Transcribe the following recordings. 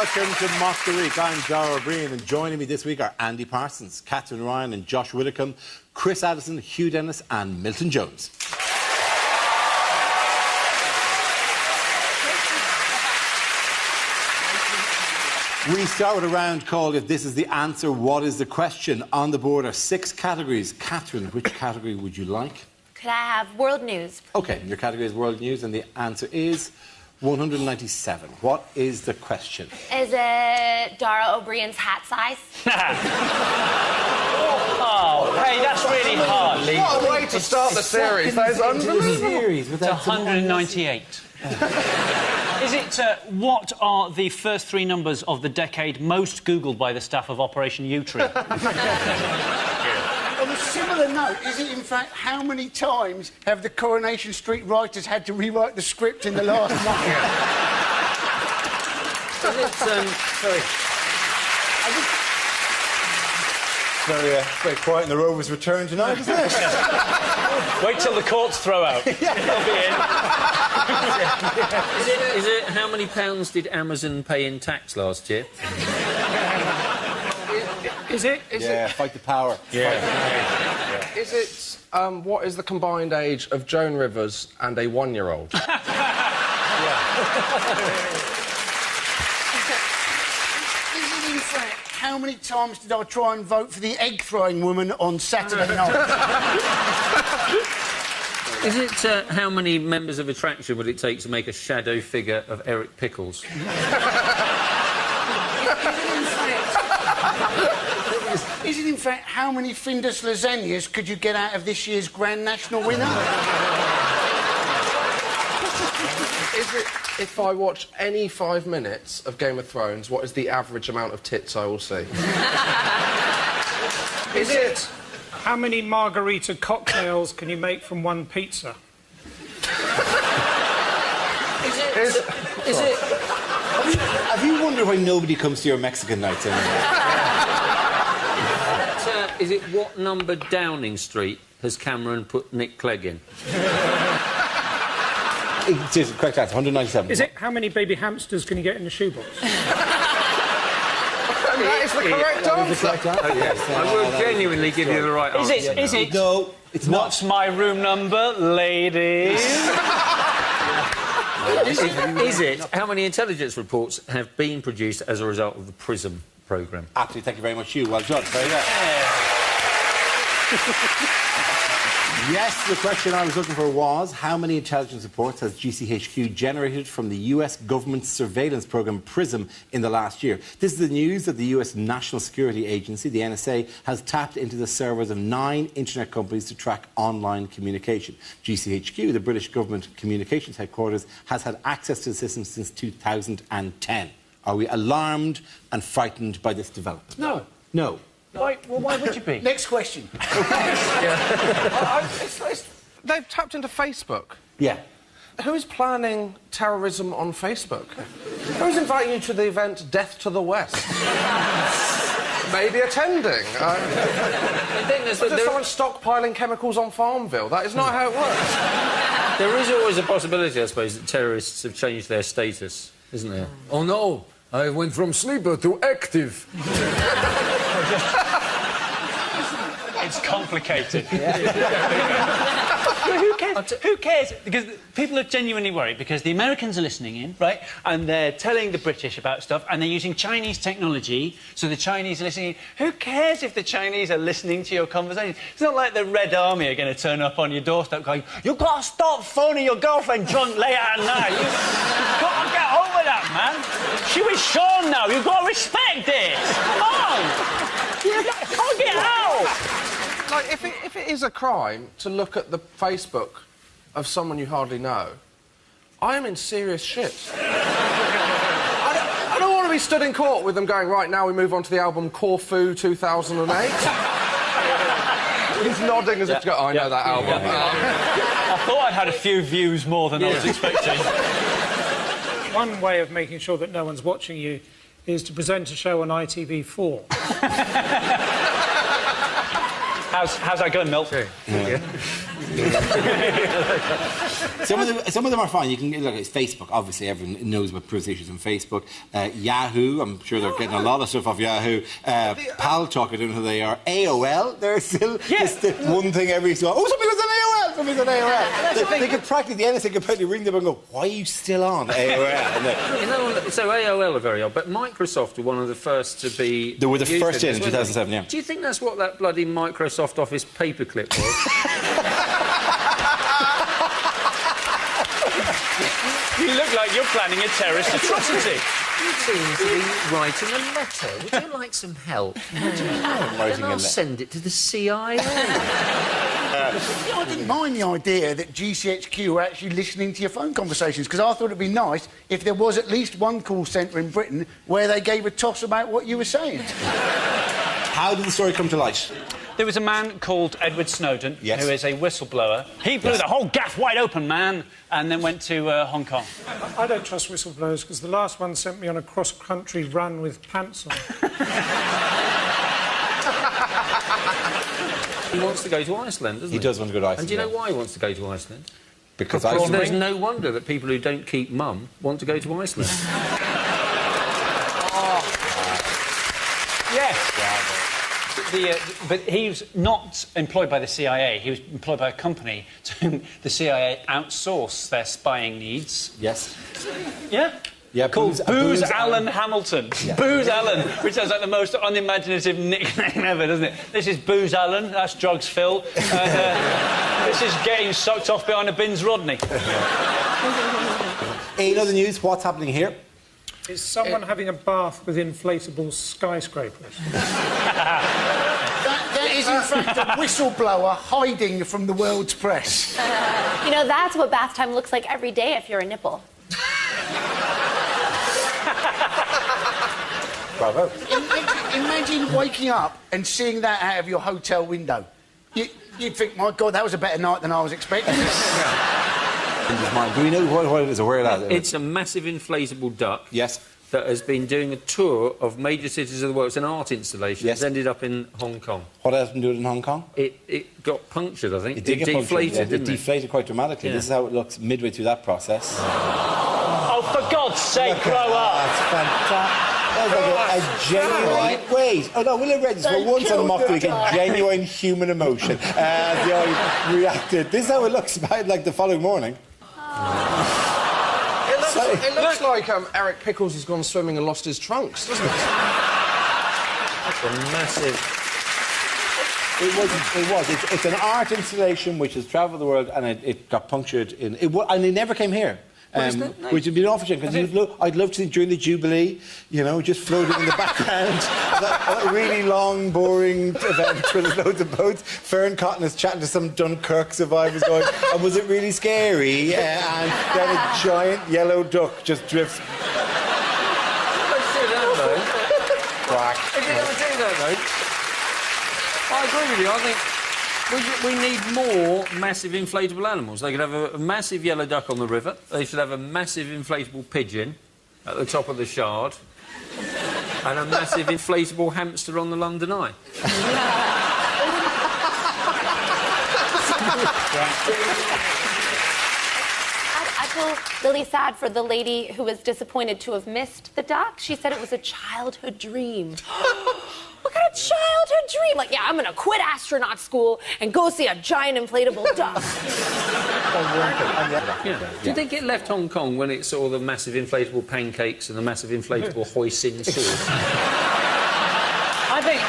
welcome to Mock the Week. I'm Dara O'Brien, and joining me this week are Andy Parsons, Catherine Ryan and Josh Widdicombe, Chris Addison, Hugh Dennis and Milton Jones. We start with a round called If This Is the Answer, What Is the Question? On the board are 6 categories. Catherine, which category would you like? Could I have world news? OK, your category is world news, and the answer is 197. What is the question? Is it Dara O'Brien's hat size? Oh, hey, that's really hard, Lee. What a way to start the series. That is unbelievable. It's 198. Is it, what are the first 3 numbers of the decade most Googled by the staff of Operation U-Tree? On a similar note, is it in fact how many times have the Coronation Street writers had to rewrite the script in the last month? It's very quiet in the Rovers' return tonight, isn't it? Wait till the courts throw out. They'll be in. Is it how many pounds did Amazon pay in tax last year? Is it? Fight the power. Yeah. Is it, what is the combined age of Joan Rivers and a 1-year-old? Is it in fact how many times did I try and vote for the egg-throwing woman on Saturday night? Is it how many members of Attraction would it take to make a shadow figure of Eric Pickles? Is it in fact how many Findus lasagnas could you get out of this year's Grand National winner? Is it, if I watch any 5 minutes of Game of Thrones, what is the average amount of tits I will see? Is it how many margarita cocktails can you make from 1 pizza? Have you wondered why nobody comes to your Mexican nights anymore? Is it what number Downing Street has Cameron put Nick Clegg in? It is correct answer, 197. Is it how many baby hamsters can you get in a shoebox? That is the correct answer. Oh, yes. I will genuinely give you the right answer. Is it? No, it's not. What's my room number, ladies? Is it how many intelligence reports have been produced as a result of the PRISM programme? Absolutely, thank you very much, Hugh. Well done. Very good. Yes, the question I was looking for was, how many intelligence reports has GCHQ generated from the US government surveillance programme PRISM in the last year? This is the news that the US National Security Agency, the NSA, has tapped into the servers of 9 internet companies to track online communication. GCHQ, the British government communications headquarters, has had access to the system since 2010. Are we alarmed and frightened by this development? No. No. Why would you be? Next question. They've tapped into Facebook. Yeah. Who is planning terrorism on Facebook? Who's inviting you to the event Death to the West? Maybe attending. There's someone stockpiling chemicals on Farmville. That is not how it works. There is always a possibility, I suppose, that terrorists have changed their status, isn't there? Oh, no. I went from sleeper to active. It's complicated. Who cares? Who cares? Because people are genuinely worried because the Americans are listening in, right? And they're telling the British about stuff and they're using Chinese technology, so the Chinese are listening in. Who cares if the Chinese are listening to your conversation? It's not like the Red Army are going to turn up on your doorstep going, "You've got to stop phoning your girlfriend drunk late at night. You've got to get over that, man. She was Sean now. You've got to respect it. Come on. Hug it out." Like, if it is a crime to look at the Facebook of someone you hardly know, I am in serious shit. I don't want to be stood in court with them going, right, now we move on to the album Corfu 2008. He's nodding as if to go, I know that album. I thought I'd had a few views more than I was expecting. One way of making sure that no one's watching you is to present a show on ITV4. How's that going, Milk? Some of them are fine. You can look. It's Facebook. Obviously, everyone knows about privacy issues on Facebook. Yahoo. I'm sure they're getting a lot of stuff off Yahoo. Paltalk. I don't know who they are. AOL. They're still just the one thing every so. Oh, somebody was on AOL. Somebody's on AOL. They could practically the NSA could probably ring them and go, "Why are you still on AOL?" You know, so AOL are very old, but Microsoft were one of the first to be. They were the first in 2007. Yeah. Do you think that's what that bloody Microsoft Office paperclip was? You look like you're planning a terrorist atrocity. You seem to be writing a letter. Would you like some help? Then I'll send it to the CIA. I didn't mind the idea that GCHQ were actually listening to your phone conversations, because I thought it'd be nice if there was at least one call centre in Britain where they gave a toss about what you were saying. How did the story come to light? There was a man called Edward Snowden, who is a whistleblower. He blew the whole gaff wide open, man, and then went to Hong Kong. I don't trust whistleblowers because the last one sent me on a cross-country run with pants on. He wants to go to Iceland, doesn't he? He does want to go to Iceland. And do you know why he wants to go to Iceland? Because there's no wonder that people who don't keep mum want to go to Iceland. Yes. But he was not employed by the CIA. He was employed by a company to whom the CIA outsourced their spying needs. Yes. Yeah? Yeah, called Booz Allen Hamilton. Yeah. Booz Allen, which sounds like the most unimaginative nickname ever, doesn't it? This is Booz Allen, that's Drugs Phil. This is getting sucked off behind a Bins Rodney. In other news, what's happening here? Is someone having a bath with inflatable skyscrapers? That is, in fact, a whistleblower hiding from the world's press. You know, that's what bath time looks like every day if you're a nipple. Bravo. Imagine waking up and seeing that out of your hotel window. You'd think, my God, that was a better night than I was expecting. Do we know what it is or where it is? It's a massive inflatable duck. Yes. That has been doing a tour of major cities of the world. It's an art installation. Yes. It's ended up in Hong Kong. What else been doing in Hong Kong? It got punctured, I think. It did get deflated, punctured, didn't it deflated quite dramatically. Yeah. This is how it looks midway through that process. Oh, for God's sake, grow up! That's fantastic. That was like a genuine... Wait. Oh, no, we'll have read this for once on the Mock Week, a genuine human emotion. The eye reacted. This is how it looks about, like, the following morning. It looks like Eric Pickles has gone swimming and lost his trunks, doesn't it? That's a massive... It was. It's an art installation which has travelled the world, and it got punctured in... and it never came here. Which would be an awful shame, because I'd love to see during the Jubilee, you know, just floating in the background, that really long, boring event where there's loads of boats. Fern Cotton is chatting to some Dunkirk survivors going, and was it really scary? And then a giant yellow duck just drifts. Quack. If you never do that, though, I agree with you. I think we need more massive inflatable animals. They could have a massive yellow duck on the river. They should have a massive inflatable pigeon at the top of the Shard. And a massive inflatable hamster on the London Eye. I feel really sad for the lady who was disappointed to have missed the duck. She said it was a childhood dream. What kind of childhood dream? Like, yeah, I'm going to quit astronaut school and go see a giant inflatable duck. Do you think it left Hong Kong when it saw the massive inflatable pancakes and the massive inflatable hoisin sauce? I think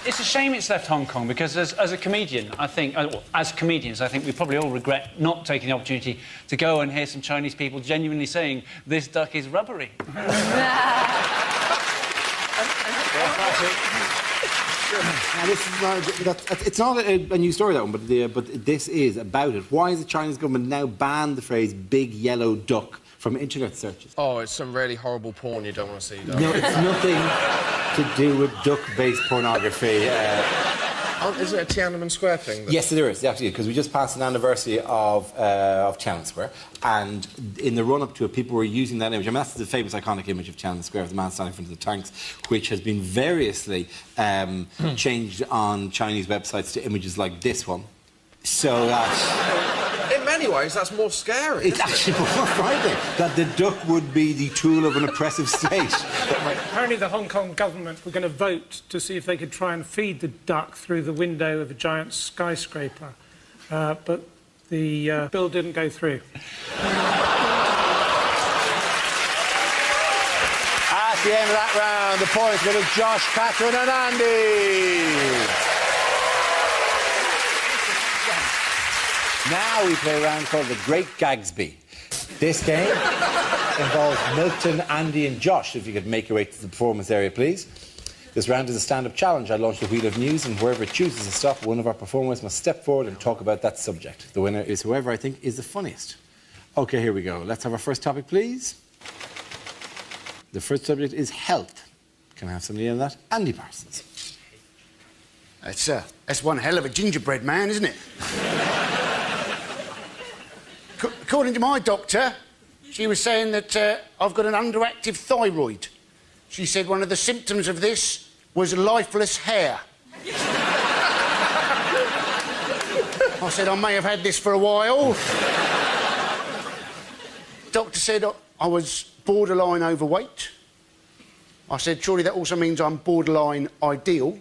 it's a shame it's left Hong Kong, because as a comedian, I think, as comedians, I think we probably all regret not taking the opportunity to go and hear some Chinese people genuinely saying this duck is rubbery. Now, this is not, it's not a new story, that one, but this is about it. Why has the Chinese government now banned the phrase big yellow duck from internet searches? Oh, it's some really horrible porn you don't want to see, though. No, it's nothing to do with duck-based pornography. Isn't it a Tiananmen Square thing? Yes, there is, absolutely, because we just passed an anniversary of Tiananmen Square, and in the run-up to it, people were using that image. I mean, that's the famous iconic image of Tiananmen Square, of the man standing in front of the tanks, which has been variously changed on Chinese websites to images like this one. So that... In many ways, that's more scary. It's actually more frightening that the duck would be the tool of an oppressive state. Apparently the Hong Kong government were going to vote to see if they could try and feed the duck through the window of a giant skyscraper. But the bill didn't go through. At the end of that round, the points go to Josh, Catherine and Andy. Now we play a round called the Great Gagsby. This game involves Milton, Andy and Josh. If you could make your way to the performance area, please. This round is a stand-up challenge. I launch the wheel of news, and wherever it chooses to stop, one of our performers must step forward and talk about that subject. The winner is whoever I think is the funniest. OK, here we go. Let's have our first topic, please. The first subject is health. Can I have somebody in that? Andy Parsons. That's one hell of a gingerbread man, isn't it? According to my doctor, she was saying that I've got an underactive thyroid. She said one of the symptoms of this was lifeless hair. I said I may have had this for a while. Doctor said I was borderline overweight. I said, surely that also means I'm borderline ideal.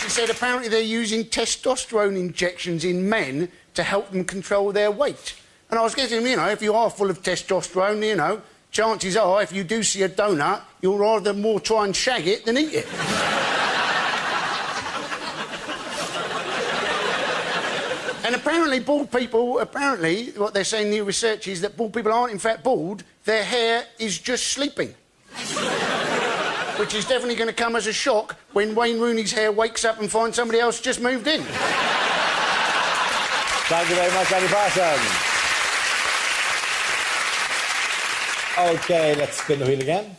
She said apparently they're using testosterone injections in men to help them control their weight. And I was getting, you know, if you are full of testosterone, you know, chances are if you do see a donut, you'll rather more try and shag it than eat it. And apparently bald people, what they're saying in the research is that bald people aren't in fact bald, their hair is just sleeping. Which is definitely going to come as a shock when Wayne Rooney's hair wakes up and finds somebody else just moved in. Thank you very much, Andy Parsons. OK, let's spin the wheel again.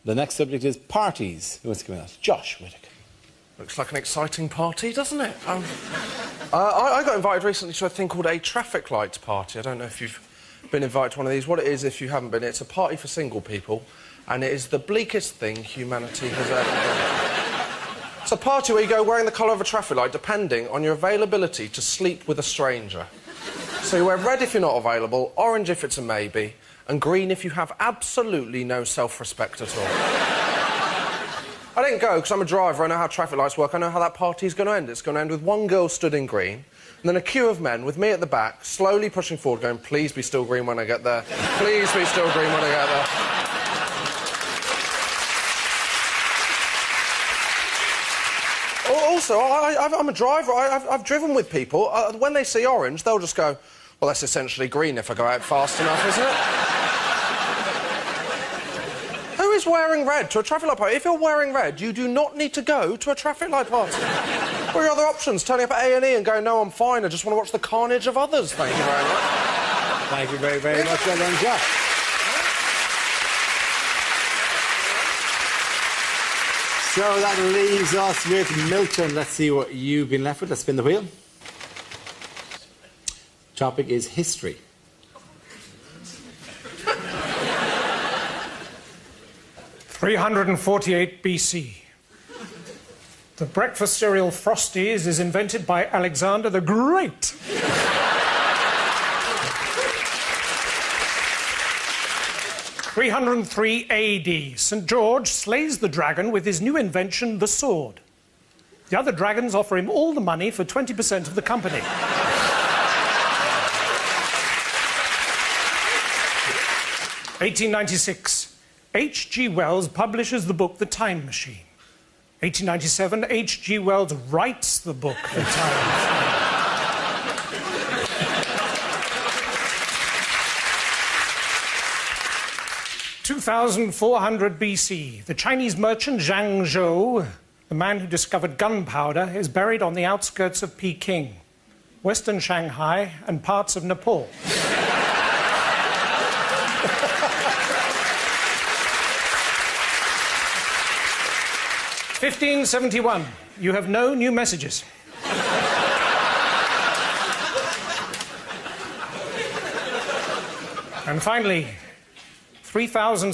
The next subject is parties. Who wants to come out? Josh Whittaker. Looks like an exciting party, doesn't it? I got invited recently to a thing called a traffic lights party. I don't know if you've been invited to one of these. What it is, if you haven't been, it's a party for single people, and it is the bleakest thing humanity has ever done. It's a party where you go wearing the colour of a traffic light depending on your availability to sleep with a stranger. So you wear red if you're not available, orange if it's a maybe, and green if you have absolutely no self-respect at all. I didn't go because I'm a driver, I know how traffic lights work, I know how that party's going to end. It's going to end with one girl stood in green, and then a queue of men with me at the back, slowly pushing forward, going, please be still green when I get there. Please be still green when I get there. Also, I'm a driver. I've driven with people. When they see orange, they'll just go, well, that's essentially green if I go out fast enough, isn't it? Who is wearing red to a traffic light party? If you're wearing red, you do not need to go to a traffic light party. What are your other options? Turning up at A&E and going, no, I'm fine, I just want to watch the carnage of others. Thank you very much. Thank you very, very much. Well done, Josh. So that leaves us with Milton. Let's see what you've been left with. Let's spin the wheel. Topic is history. (348 BC). The breakfast cereal Frosties is invented by Alexander the Great. (303 AD). St. George slays the dragon with his new invention, the sword. The other dragons offer him all the money for 20% of the company. 1896. H.G. Wells publishes the book The Time Machine. 1897. H.G. Wells writes the book The Time Machine. 2400 BC. The Chinese merchant Zhang Zhou, the man who discovered gunpowder, is buried on the outskirts of Peking, western Shanghai and parts of Nepal. 1571. You have no new messages. And finally, 3,000